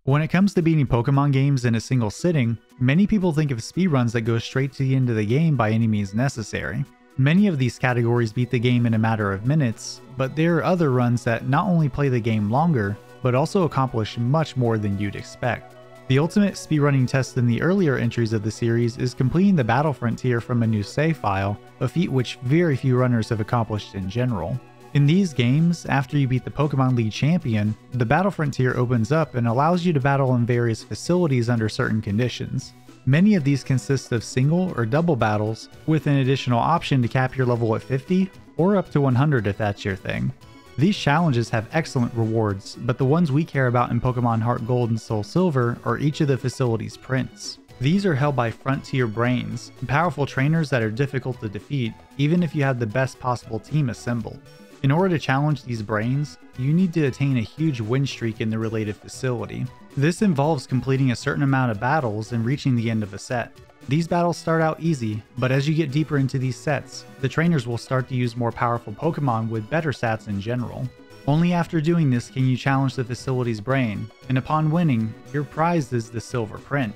When it comes to beating Pokemon games in a single sitting, many people think of speedruns that go straight to the end of the game by any means necessary. Many of these categories beat the game in a matter of minutes, but there are other runs that not only play the game longer, but also accomplish much more than you'd expect. The ultimate speedrunning test in the earlier entries of the series is completing the battle frontier from a new save file, a feat which very few runners have accomplished in general. In these games, after you beat the Pokemon League champion, the battle frontier opens up and allows you to battle in various facilities under certain conditions. Many of these consist of single or double battles, with an additional option to cap your level at 50 or up to 100 if that's your thing. These challenges have excellent rewards, but the ones we care about in Pokemon Heart Gold and Soul Silver are each of the facility's prints. These are held by Frontier Brains, powerful trainers that are difficult to defeat, even if you have the best possible team assembled. In order to challenge these brains, you need to attain a huge win streak in the related facility. This involves completing a certain amount of battles and reaching the end of a set. These battles start out easy, but as you get deeper into these sets, the trainers will start to use more powerful Pokemon with better stats in general. Only after doing this can you challenge the facility's brain, and upon winning, your prize is the silver print.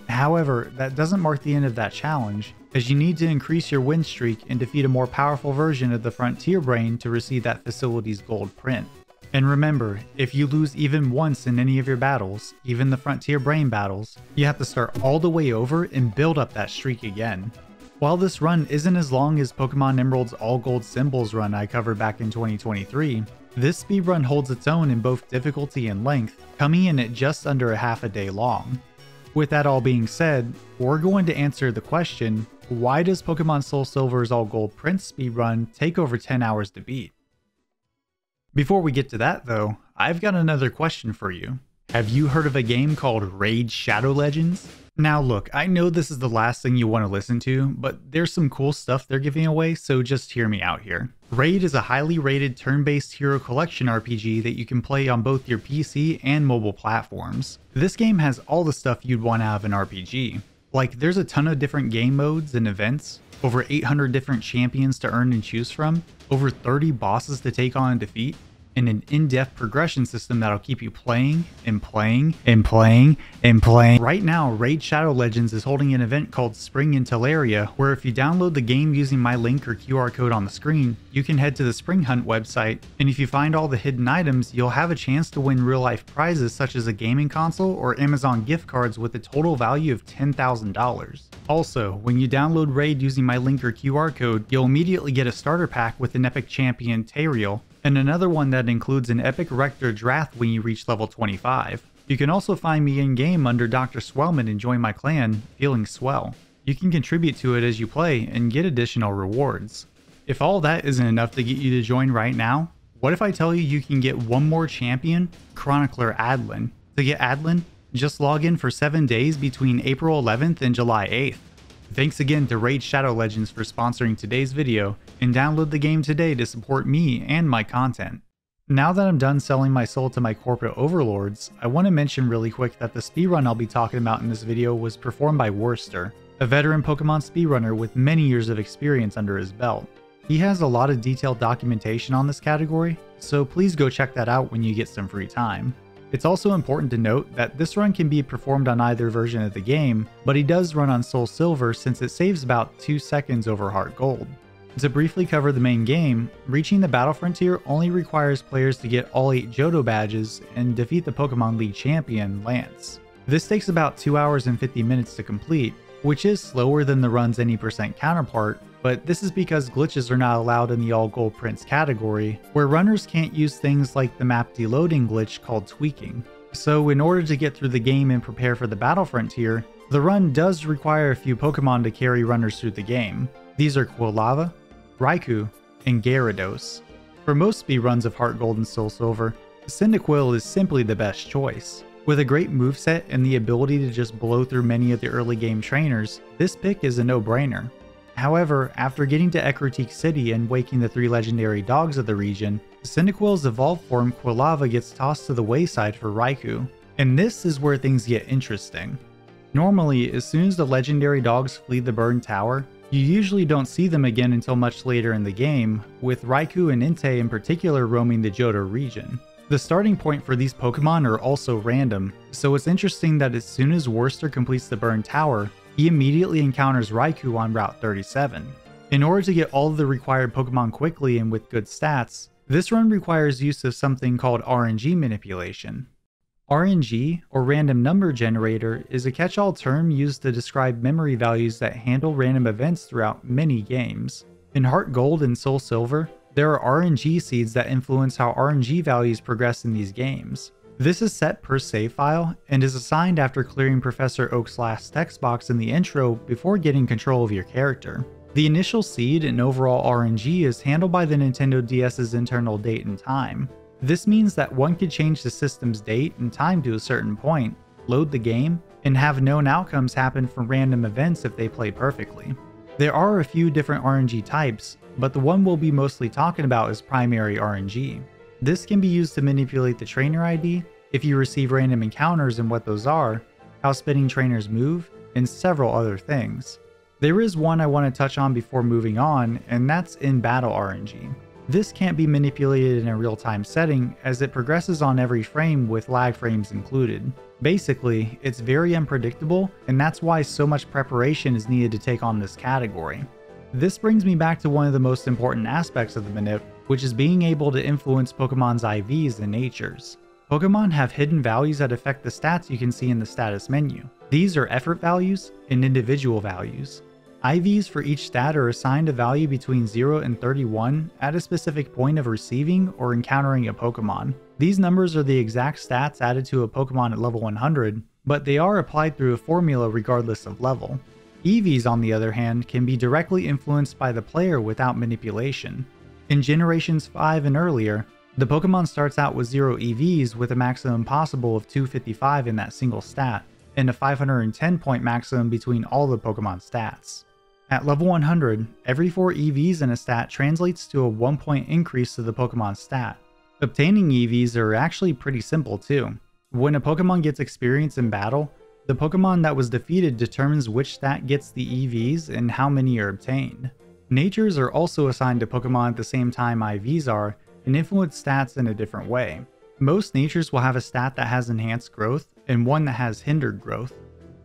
However, that doesn't mark the end of that challenge, as you need to increase your win streak and defeat a more powerful version of the Frontier Brain to receive that facility's gold print. And remember, if you lose even once in any of your battles, even the Frontier Brain battles, you have to start all the way over and build up that streak again. While this run isn't as long as Pokemon Emerald's All Gold Symbols run I covered back in 2023, this speedrun holds its own in both difficulty and length, coming in at just under a half a day long. With that all being said, we're going to answer the question, why does Pokemon Soul Silver's All Gold Prince speedrun take over 10 hours to beat? Before we get to that though, I've got another question for you. Have you heard of a game called Raid Shadow Legends? Now look, I know this is the last thing you want to listen to, but there's some cool stuff they're giving away, so just hear me out here. Raid is a highly rated turn-based hero collection RPG that you can play on both your PC and mobile platforms. This game has all the stuff you'd want out of an RPG. Like, there's a ton of different game modes and events, over 800 different champions to earn and choose from, over 30 bosses to take on and defeat, and an in-depth progression system that'll keep you playing and playing and playing and playing. Right now, Raid Shadow Legends is holding an event called Spring in Teleria, where if you download the game using my link or QR code on the screen, you can head to the Spring Hunt website, and if you find all the hidden items, you'll have a chance to win real-life prizes such as a gaming console or Amazon gift cards with a total value of $10,000. Also, when you download Raid using my link or QR code, you'll immediately get a starter pack with an epic champion, Teriel, and another one that includes an epic Rector Drath when you reach level 25. You can also find me in-game under Dr. Swellman and join my clan, Feeling Swell. You can contribute to it as you play and get additional rewards. If all that isn't enough to get you to join right now, what if I tell you you can get one more champion, Chronicler Adlin? To get Adlin, just log in for 7 days between April 11th and July 8th. Thanks again to Raid Shadow Legends for sponsoring today's video, and download the game today to support me and my content. Now that I'm done selling my soul to my corporate overlords, I want to mention really quick that the speedrun I'll be talking about in this video was performed by Werster, a veteran Pokemon speedrunner with many years of experience under his belt. He has a lot of detailed documentation on this category, so please go check that out when you get some free time. It's also important to note that this run can be performed on either version of the game, but he does run on Soul Silver since it saves about 2 seconds over Heart Gold. To briefly cover the main game, reaching the battle frontier only requires players to get all 8 Johto badges and defeat the Pokemon League champion, Lance. This takes about 2 hours and 50 minutes to complete, which is slower than the run's any percent counterpart, but this is because glitches are not allowed in the All Gold Prince category, where runners can't use things like the map deloading glitch called tweaking. So in order to get through the game and prepare for the battle frontier, the run does require a few Pokemon to carry runners through the game. These are Quilava, Raikou, and Gyarados. For most speedruns of Heart Gold and Soul Silver, Cyndaquil is simply the best choice. With a great moveset and the ability to just blow through many of the early game trainers, this pick is a no-brainer. However, after getting to Ecruteak City and waking the 3 legendary dogs of the region, Cyndaquil's evolved form Quilava gets tossed to the wayside for Raikou. And this is where things get interesting. Normally, as soon as the legendary dogs flee the burned tower, you usually don't see them again until much later in the game, with Raikou and Entei in particular roaming the Johto region. The starting point for these Pokemon are also random, so it's interesting that as soon as Werster completes the Burn Tower, he immediately encounters Raikou on Route 37. In order to get all of the required Pokemon quickly and with good stats, this run requires use of something called RNG manipulation. RNG, or Random Number Generator, is a catch-all term used to describe memory values that handle random events throughout many games. In Heart Gold and SoulSilver, there are RNG seeds that influence how RNG values progress in these games. This is set per save file and is assigned after clearing Professor Oak's last text box in the intro before getting control of your character. The initial seed and overall RNG is handled by the Nintendo DS's internal date and time. This means that one could change the system's date and time to a certain point, load the game, and have known outcomes happen from random events if they play perfectly. There are a few different RNG types, but the one we'll be mostly talking about is primary RNG. This can be used to manipulate the trainer ID, if you receive random encounters and what those are, how spinning trainers move, and several other things. There is one I want to touch on before moving on, and that's in-battle RNG. This can't be manipulated in a real-time setting as it progresses on every frame with lag frames included. Basically, it's very unpredictable, and that's why so much preparation is needed to take on this category. This brings me back to one of the most important aspects of the manip, which is being able to influence Pokemon's IVs and natures. Pokemon have hidden values that affect the stats you can see in the status menu. These are effort values and individual values. IVs for each stat are assigned a value between 0 and 31 at a specific point of receiving or encountering a Pokemon. These numbers are the exact stats added to a Pokemon at level 100, but they are applied through a formula regardless of level. EVs, on the other hand, can be directly influenced by the player without manipulation. In Generations 5 and earlier, the Pokemon starts out with 0 EVs with a maximum possible of 255 in that single stat, and a 510 point maximum between all the Pokemon stats. At level 100, every 4 EVs in a stat translates to a 1 point increase to the Pokemon stat. Obtaining EVs are actually pretty simple too. When a Pokemon gets experience in battle, the Pokemon that was defeated determines which stat gets the EVs and how many are obtained. Natures are also assigned to Pokemon at the same time IVs are, and influence stats in a different way. Most natures will have a stat that has enhanced growth, and one that has hindered growth.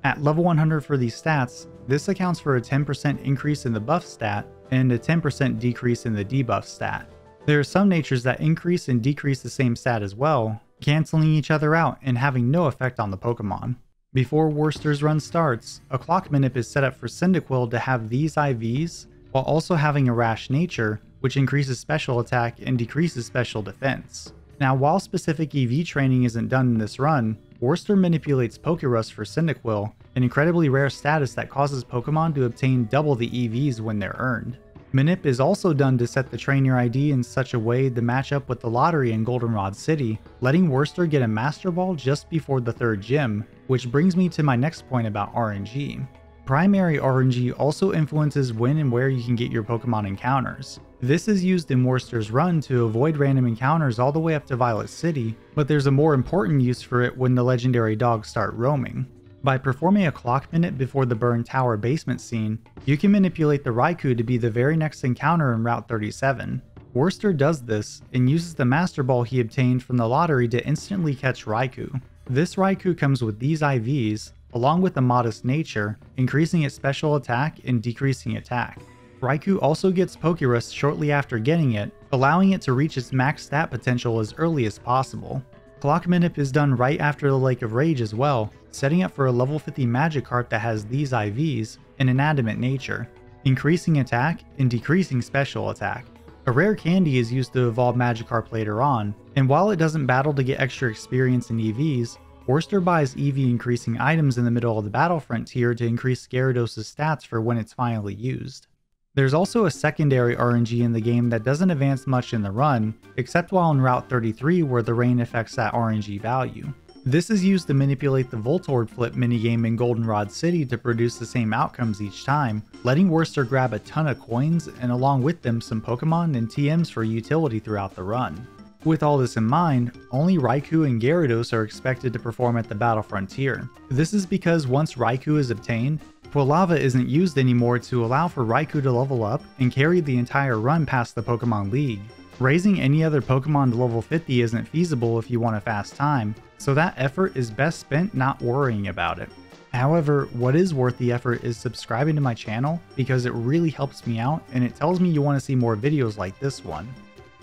At level 100 for these stats, this accounts for a 10% increase in the buff stat and a 10% decrease in the debuff stat. There are some natures that increase and decrease the same stat as well, cancelling each other out and having no effect on the Pokemon. Before Werster's run starts, a clock manip is set up for Cyndaquil to have these IVs, while also having a rash nature, which increases special attack and decreases special defense. Now, while specific EV training isn't done in this run, Werster manipulates Pokerust for Cyndaquil, an incredibly rare status that causes Pokemon to obtain double the EVs when they're earned. Manip is also done to set the trainer ID in such a way to match up with the lottery in Goldenrod City, letting Werster get a Master Ball just before the 3rd gym, which brings me to my next point about RNG. Primary RNG also influences when and where you can get your Pokemon encounters. This is used in Werster's run to avoid random encounters all the way up to Violet City, but there's a more important use for it when the legendary dogs start roaming. By performing a clock minute before the Burn Tower basement scene, you can manipulate the Raikou to be the very next encounter in Route 37. Werster does this and uses the Master Ball he obtained from the lottery to instantly catch Raikou. This Raikou comes with these IVs, along with a modest nature, increasing its special attack and decreasing attack. Raikou also gets Pokerust shortly after getting it, allowing it to reach its max stat potential as early as possible. Clock Manip is done right after the Lake of Rage as well, setting up for a level 50 Magikarp that has these IVs and an adamant nature, increasing attack and decreasing special attack. A rare candy is used to evolve Magikarp later on, and while it doesn't battle to get extra experience in EVs, Werster buys EV increasing items in the middle of the battle frontier to increase Gyarados' stats for when it's finally used. There's also a secondary RNG in the game that doesn't advance much in the run, except while in Route 33 where the rain affects that RNG value. This is used to manipulate the Voltorb flip minigame in Goldenrod City to produce the same outcomes each time, letting Werster grab a ton of coins and along with them some Pokemon and TMs for utility throughout the run. With all this in mind, only Raikou and Gyarados are expected to perform at the battle frontier. This is because once Raikou is obtained, Quilava isn't used anymore to allow for Raikou to level up and carry the entire run past the Pokemon League. Raising any other Pokemon to level 50 isn't feasible if you want a fast time, so that effort is best spent not worrying about it. However, what is worth the effort is subscribing to my channel because it really helps me out and it tells me you want to see more videos like this one.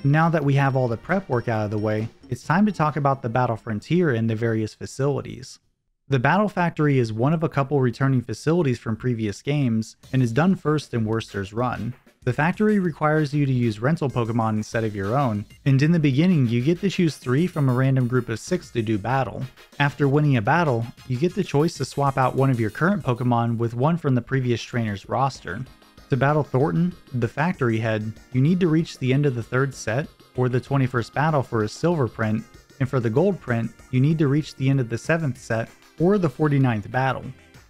Now that we have all the prep work out of the way, it's time to talk about the Battle Frontier and the various facilities. The Battle Factory is one of a couple returning facilities from previous games and is done first in Werster's run. The factory requires you to use rental Pokemon instead of your own, and in the beginning you get to choose 3 from a random group of 6 to do battle. After winning a battle, you get the choice to swap out one of your current Pokemon with one from the previous trainer's roster. To battle Thornton, the factory head, you need to reach the end of the 3rd set, or the 21st battle for a silver print, and for the gold print, you need to reach the end of the 7th set, or the 49th battle.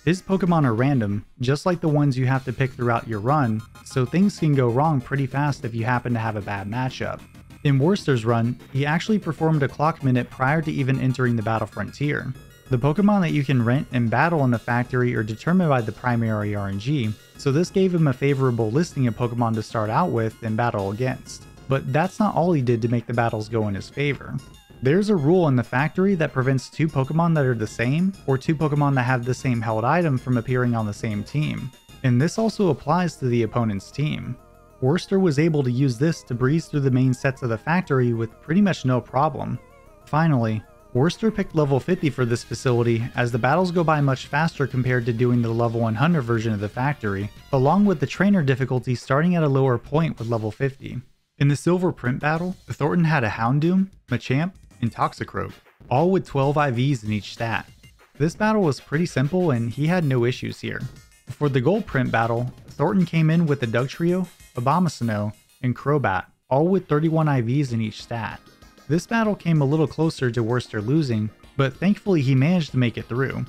His Pokemon are random, just like the ones you have to pick throughout your run, so things can go wrong pretty fast if you happen to have a bad matchup. In Werster's run, he actually performed a clock minute prior to even entering the Battle Frontier. The Pokemon that you can rent and battle in the factory are determined by the primary RNG, so this gave him a favorable listing of Pokemon to start out with and battle against. But that's not all he did to make the battles go in his favor. There's a rule in the factory that prevents 2 Pokemon that are the same, or 2 Pokemon that have the same held item from appearing on the same team, and this also applies to the opponent's team. Werster was able to use this to breeze through the main sets of the factory with pretty much no problem. Finally, Werster picked level 50 for this facility as the battles go by much faster compared to doing the level 100 version of the factory, along with the trainer difficulty starting at a lower point with level 50. In the silver print battle, Thornton had a Houndoom, Machamp, and Toxicroak, all with 12 IVs in each stat. This battle was pretty simple and he had no issues here. For the gold print battle, Thornton came in with the Dugtrio, Abomasnow, and Crobat, all with 31 IVs in each stat. This battle came a little closer to Werster losing, but thankfully he managed to make it through.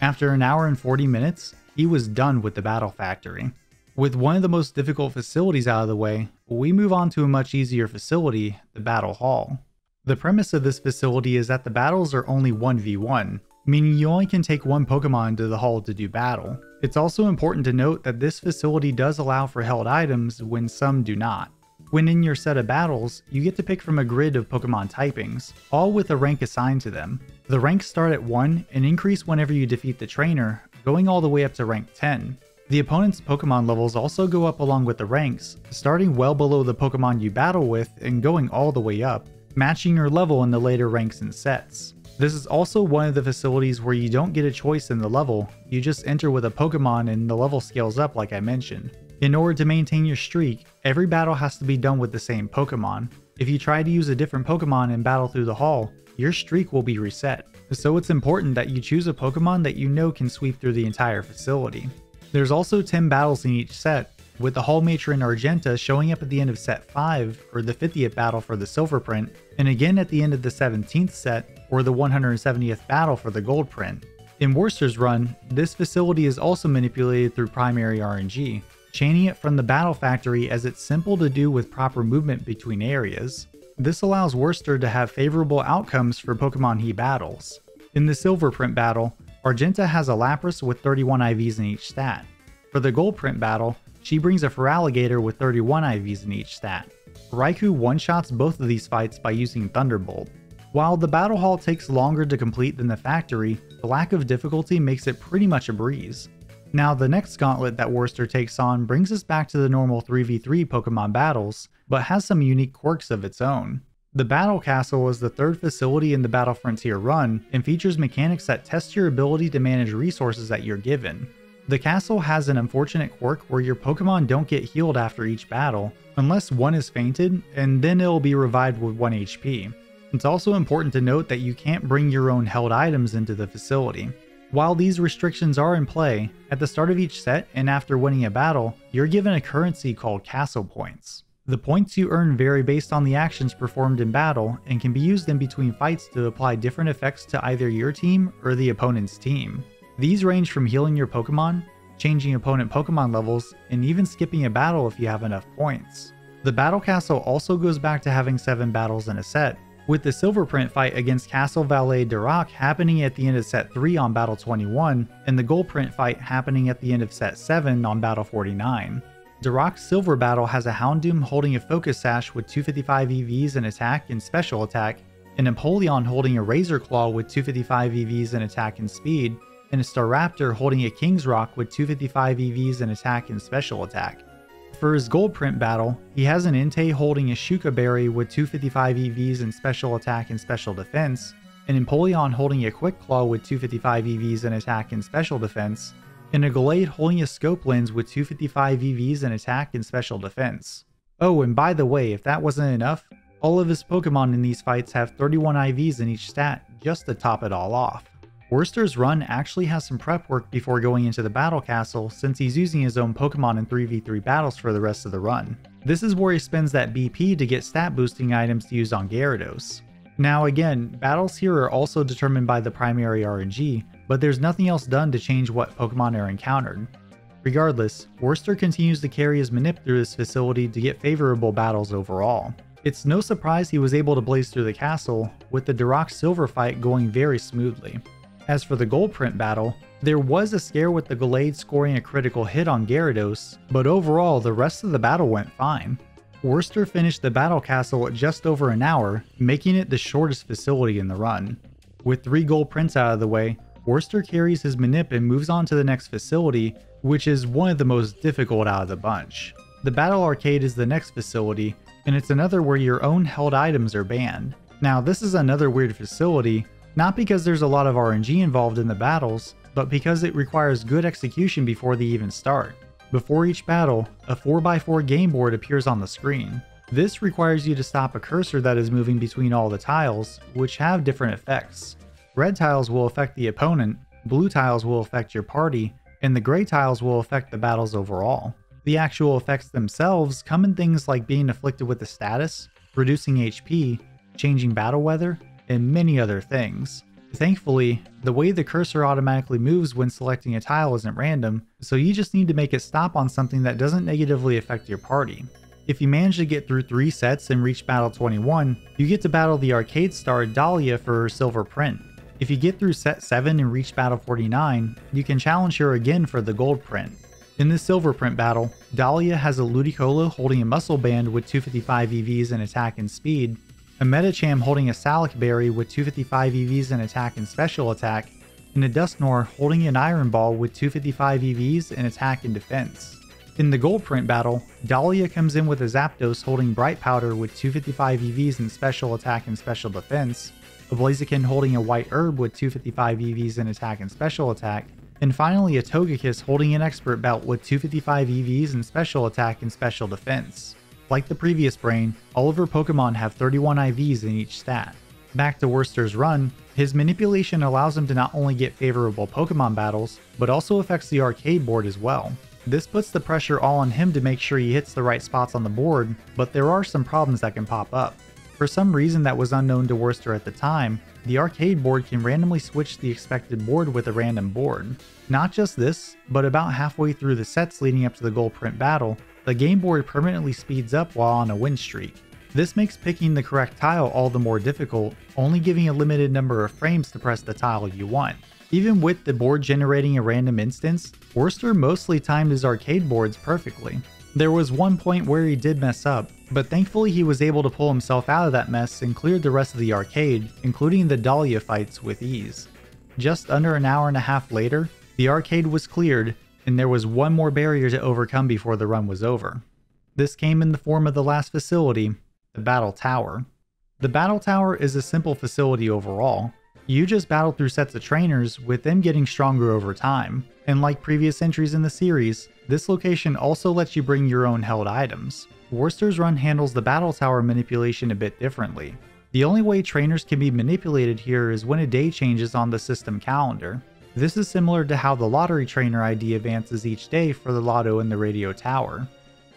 After an hour and 40 minutes, he was done with the Battle Factory. With one of the most difficult facilities out of the way, we move on to a much easier facility, the Battle Hall. The premise of this facility is that the battles are only 1v1, meaning you only can take one Pokemon to the hall to do battle. It's also important to note that this facility does allow for held items when some do not. When in your set of battles, you get to pick from a grid of Pokemon typings, all with a rank assigned to them. The ranks start at 1 and increase whenever you defeat the trainer, going all the way up to rank 10. The opponent's Pokemon levels also go up along with the ranks, starting well below the Pokemon you battle with and going all the way up, matching your level in the later ranks and sets. This is also one of the facilities where you don't get a choice in the level, you just enter with a Pokemon and the level scales up like I mentioned. In order to maintain your streak, every battle has to be done with the same Pokemon. If you try to use a different Pokemon and battle through the hall, your streak will be reset. So it's important that you choose a Pokemon that you know can sweep through the entire facility. There's also 10 battles in each set, with the Hall Matron Argenta showing up at the end of set 5 or the 50th battle for the silver print, and again at the end of the 17th set or the 170th battle for the gold print. In Werster's run, this facility is also manipulated through primary RNG, chaining it from the Battle Factory as it's simple to do with proper movement between areas. This allows Werster to have favorable outcomes for Pokemon he battles. In the silver print battle, Argenta has a Lapras with 31 IVs in each stat. For the gold print battle, she brings a Feraligatr with 31 IVs in each stat. Raikou one-shots both of these fights by using Thunderbolt. While the Battle Hall takes longer to complete than the factory, the lack of difficulty makes it pretty much a breeze. Now the next gauntlet that Werster takes on brings us back to the normal 3v3 Pokemon battles, but has some unique quirks of its own. The Battle Castle is the 3rd facility in the Battle Frontier run and features mechanics that test your ability to manage resources that you're given. The castle has an unfortunate quirk where your Pokemon don't get healed after each battle, unless one is fainted, and then it'll be revived with 1 HP. It's also important to note that you can't bring your own held items into the facility. While these restrictions are in play, at the start of each set and after winning a battle, you're given a currency called Castle Points. The points you earn vary based on the actions performed in battle and can be used in between fights to apply different effects to either your team or the opponent's team. These range from healing your Pokemon, changing opponent Pokemon levels, and even skipping a battle if you have enough points. The Battle Castle also goes back to having 7 battles in a set, with the silver print fight against Castle Valet Dirac happening at the end of set 3 on battle 21, and the gold print fight happening at the end of set 7 on battle 49. Darok's Silver battle has a Houndoom holding a Focus Sash with 255 EVs in attack and special attack, an Empoleon holding a Razor Claw with 255 EVs in attack and speed, and a Staraptor holding a King's Rock with 255 EVs in attack and special attack. For his gold print battle, he has an Entei holding a Shuka Berry with 255 EVs in special attack and special defense, an Empoleon holding a Quick Claw with 255 EVs in attack and special defense, and a Gallade holding a Scope Lens with 255 EVs in attack and special defense. Oh, and by the way, if that wasn't enough, all of his Pokemon in these fights have 31 IVs in each stat just to top it all off. Werster's run actually has some prep work before going into the Battle Castle since he's using his own Pokemon in 3v3 battles for the rest of the run. This is where he spends that BP to get stat boosting items to use on Gyarados. Now again, battles here are also determined by the primary RNG, but there's nothing else done to change what Pokemon are encountered. Regardless, Werster continues to carry his Manip through this facility to get favorable battles overall. It's no surprise he was able to blaze through the castle, with the Darok Silver fight going very smoothly. As for the gold print battle, there was a scare with the Gallade scoring a critical hit on Gyarados, but overall the rest of the battle went fine. Werster finished the battle castle at just over an hour, making it the shortest facility in the run. With 3 gold prints out of the way, Werster carries his Manip and moves on to the next facility, which is one of the most difficult out of the bunch. The Battle Arcade is the next facility, and it's another where your own held items are banned. Now this is another weird facility, not because there's a lot of RNG involved in the battles, but because it requires good execution before they even start. Before each battle, a 4x4 game board appears on the screen. This requires you to stop a cursor that is moving between all the tiles, which have different effects. Red tiles will affect the opponent, blue tiles will affect your party, and the gray tiles will affect the battles overall. The actual effects themselves come in things like being afflicted with a status, reducing HP, changing battle weather, and many other things. Thankfully, the way the cursor automatically moves when selecting a tile isn't random, so you just need to make it stop on something that doesn't negatively affect your party. If you manage to get through 3 sets and reach battle 21, you get to battle the arcade star Dahlia for her silver print. If you get through set 7 and reach battle 49, you can challenge her again for the gold print. In the silver print battle, Dahlia has a Ludicolo holding a muscle band with 255 EVs in attack and speed, a Medicham holding a Salic Berry with 255 EVs in attack and special attack, and a Dusknoir holding an Iron Ball with 255 EVs in attack and defense. In the gold print battle, Dahlia comes in with a Zapdos holding Bright Powder with 255 EVs in special attack and special defense, a Blaziken holding a White Herb with 255 EVs in attack and special attack, and finally a Togekiss holding an Expert Belt with 255 EVs in special attack and special defense. Like the previous brain, all of her Pokemon have 31 IVs in each stat. Back to Werster's run, his manipulation allows him to not only get favorable Pokemon battles, but also affects the arcade board as well. This puts the pressure all on him to make sure he hits the right spots on the board, but there are some problems that can pop up. For some reason that was unknown to Werster at the time, the arcade board can randomly switch the expected board with a random board. Not just this, but about halfway through the sets leading up to the gold print battle, the game board permanently speeds up while on a win streak. This makes picking the correct tile all the more difficult, only giving a limited number of frames to press the tile you want. Even with the board generating a random instance, Werster mostly timed his arcade boards perfectly. There was one point where he did mess up, but thankfully he was able to pull himself out of that mess and cleared the rest of the arcade, including the Dahlia fights, with ease. Just under an hour and a half later, the arcade was cleared, and there was one more barrier to overcome before the run was over. This came in the form of the last facility, the Battle Tower. The Battle Tower is a simple facility overall. You just battle through sets of trainers, with them getting stronger over time. And like previous entries in the series, this location also lets you bring your own held items. Werster's run handles the Battle Tower manipulation a bit differently. The only way trainers can be manipulated here is when a day changes on the system calendar. This is similar to how the lottery trainer ID advances each day for the lotto in the radio tower.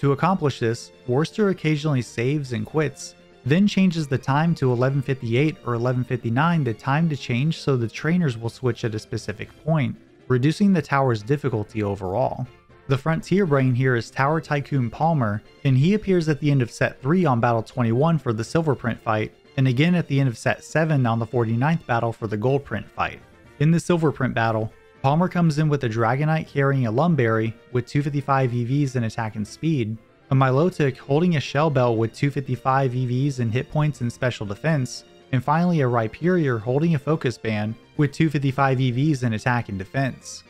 To accomplish this, Werster occasionally saves and quits, then changes the time to 11:58 or 11:59 the time to change so the trainers will switch at a specific point, reducing the tower's difficulty overall. The Frontier Brain here is Tower Tycoon Palmer, and he appears at the end of set 3 on battle 21 for the silver print fight, and again at the end of set 7 on the 49th battle for the gold print fight. In the silver print battle, Palmer comes in with a Dragonite carrying a Lumberry with 255 EVs in attack and speed, a Milotic holding a Shell Bell with 255 EVs in hit points and special defense, and finally a Rhyperior holding a Focus Band with 255 EVs in attack and defense.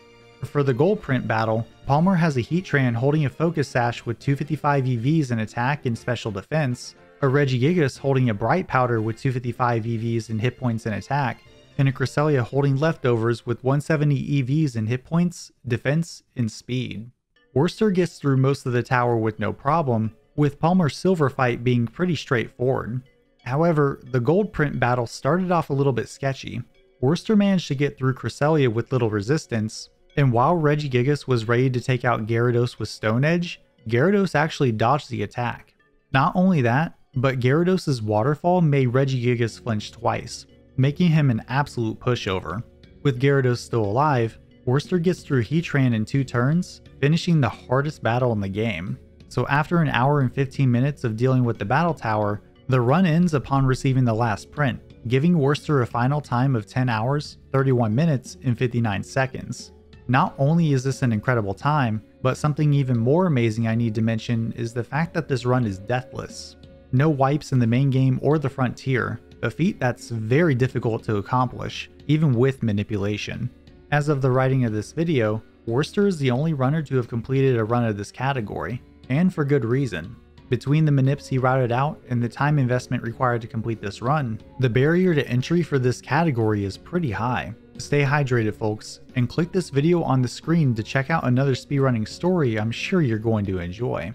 For the gold print battle, Palmer has a Heatran holding a Focus Sash with 255 EVs in attack and special defense, a Regigigas holding a Bright Powder with 255 EVs in hit points and attack, and a Cresselia holding Leftovers with 170 EVs in hit points, defense, and speed. Werster gets through most of the tower with no problem, with Palmer's silver fight being pretty straightforward. However, the gold print battle started off a little bit sketchy. Werster managed to get through Cresselia with little resistance, and while Regigigas was ready to take out Gyarados with Stone Edge, Gyarados actually dodged the attack. Not only that, but Gyarados' Waterfall made Regigigas flinch twice, making him an absolute pushover. With Gyarados still alive, Werster gets through Heatran in 2 turns, finishing the hardest battle in the game. So after an hour and 15 minutes of dealing with the battle tower, the run ends upon receiving the last print, giving Werster a final time of 10 hours, 31 minutes, and 59 seconds. Not only is this an incredible time, but something even more amazing I need to mention is the fact that this run is deathless. No wipes in the main game or the frontier, a feat that's very difficult to accomplish, even with manipulation. As of the writing of this video, Werster is the only runner to have completed a run of this category, and for good reason. Between the manips he routed out and the time investment required to complete this run, the barrier to entry for this category is pretty high. Stay hydrated folks, and click this video on the screen to check out another speedrunning story I'm sure you're going to enjoy.